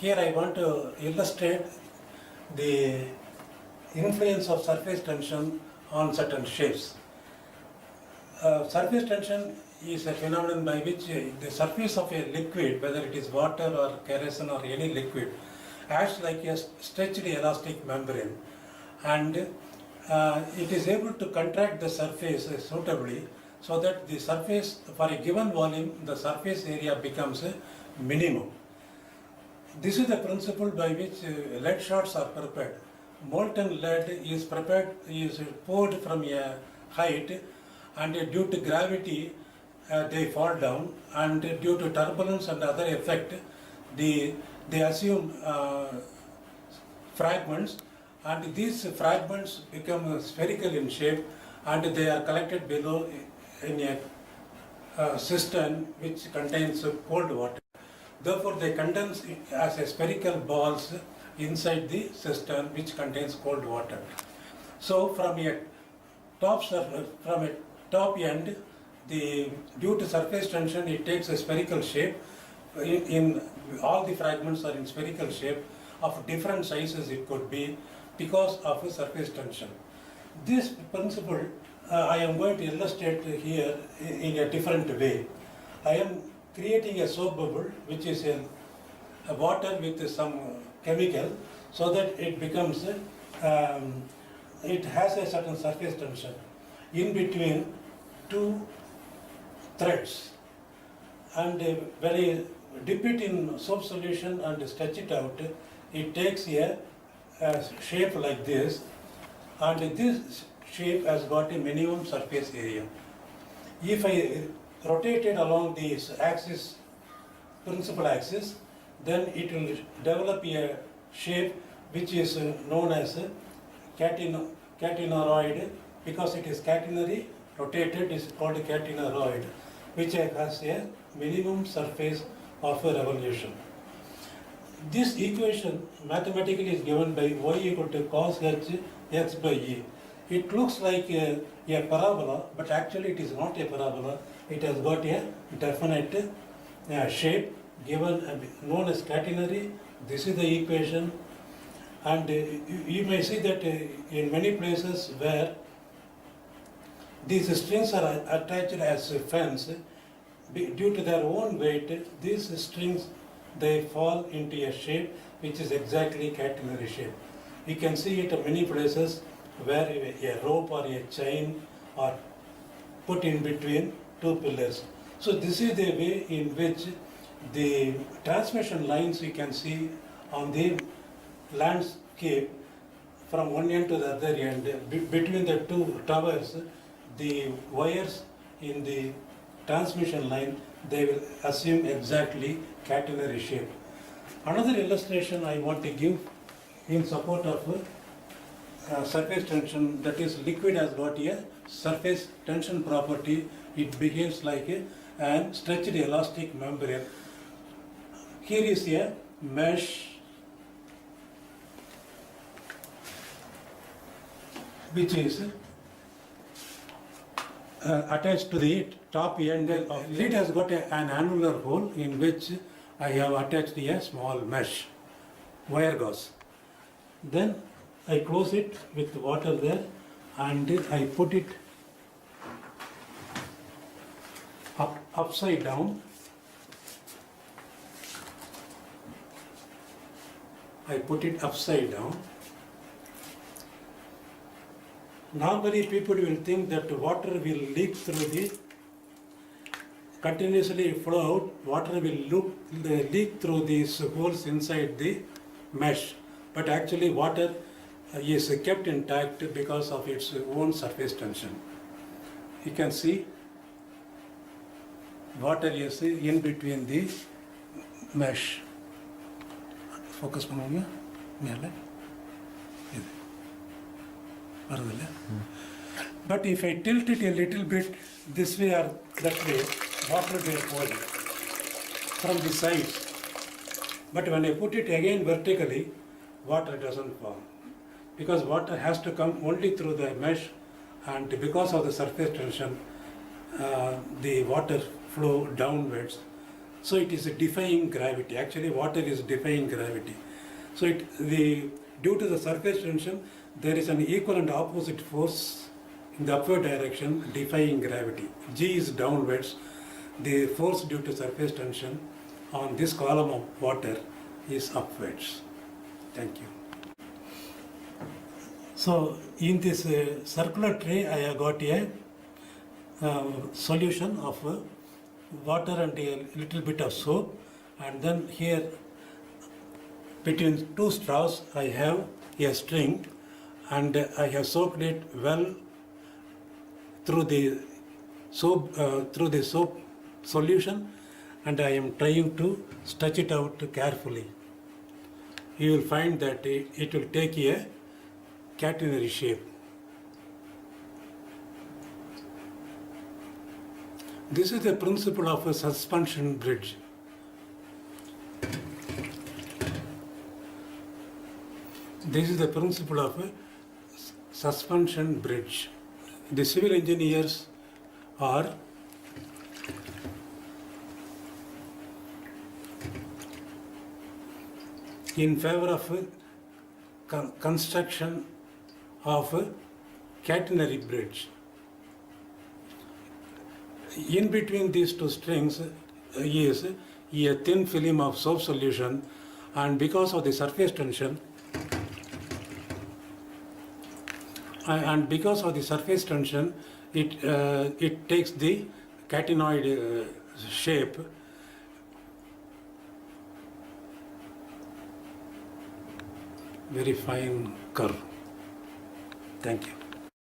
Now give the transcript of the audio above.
Here I want to illustrate the influence of surface tension on certain shapes. Surface tension is a phenomenon by which the surface of a liquid, whether it is water or kerosene or any liquid, acts like a stretched elastic membrane, and it is able to contract the surface suitably so that the surface, for a given volume, the surface area becomes a minimum. This is the principle by which lead shots are prepared. Molten lead is poured from a height, and due to gravity they fall down, and due to turbulence and other effect they assume fragments, and these fragments become spherical in shape, and they are collected below in a cistern which contains cold water. Therefore, they condense as a spherical balls inside the cistern which contains cold water. So, from a top end, due to surface tension, it takes a spherical shape. In all the fragments are in spherical shape of different sizes. It could be because of surface tension. This principle I am going to illustrate here in a different way. I am creating a soap bubble which is a water with some chemical, so that it becomes it has a certain surface tension in between two threads, and when I dip it in soap solution and stretch it out, it takes a shape like this, and this shape has got a minimum surface area. If I rotate it along this axis, principal axis, then it will develop a shape which is known as catenary. Because it is catenary, rotated is called catenary, which has a minimum surface of a revolution. This equation mathematically is given by y equal to cos h x by e. It looks like a parabola, but actually it is not a parabola. It has got a definite shape given, known as catenary. This is the equation, and you may see that in many places where these strings are attached as a fence, due to their own weight, these strings they fall into a shape which is exactly catenary shape. You can see it in many places where a rope or a chain are put in between two pillars. So this is the way in which the transmission lines you can see on the landscape from one end to the other end. Between the two towers, the wires in the transmission line, they will assume exactly catenary shape. Another illustration I want to give in support of surface tension, that is, liquid has got a surface tension property. It behaves like a stretched elastic membrane. Here is a mesh which is attached to the top end of it. Has got an annular hole in which I have attached a small mesh, wire gauze. Then I close it with water there, and I put it upside down. I put it upside down. Normally people will think that water will leak through the, continuously flow out, water will leak through these holes inside the mesh. But actually water is kept intact because of its own surface tension. You can see water is in between the mesh. Focus பண்ணுங்க மேலே இது வருதுல்ல. But if I tilt it a little bit this way or that way, water will fall from the sides. But when I put it again vertically, water doesn't fall, because water has to come only through the mesh, and because of the surface tension, the water flow downwards So it is defying gravity. Actually, water is defying gravity. So due to the surface tension, there is an equal and opposite force in the upward direction defying gravity. G is downwards. The force due to surface tension on this column of water is upwards. Thank you. So in this circular tray, I have got a solution of water and a little bit of soap, and then here between two straws I have a string, and I have soaked it well through the soap solution, and I am trying to stretch it out carefully. You will find that it will take a catenary shape. This is the principle of a suspension bridge. This is the principle of a suspension bridge. The civil engineers are in favor of construction of a catenary bridge. In between these two strings is a thin film of soap solution, and because of the surface tension, it takes the catenoid shape. Very fine curve. Thank you.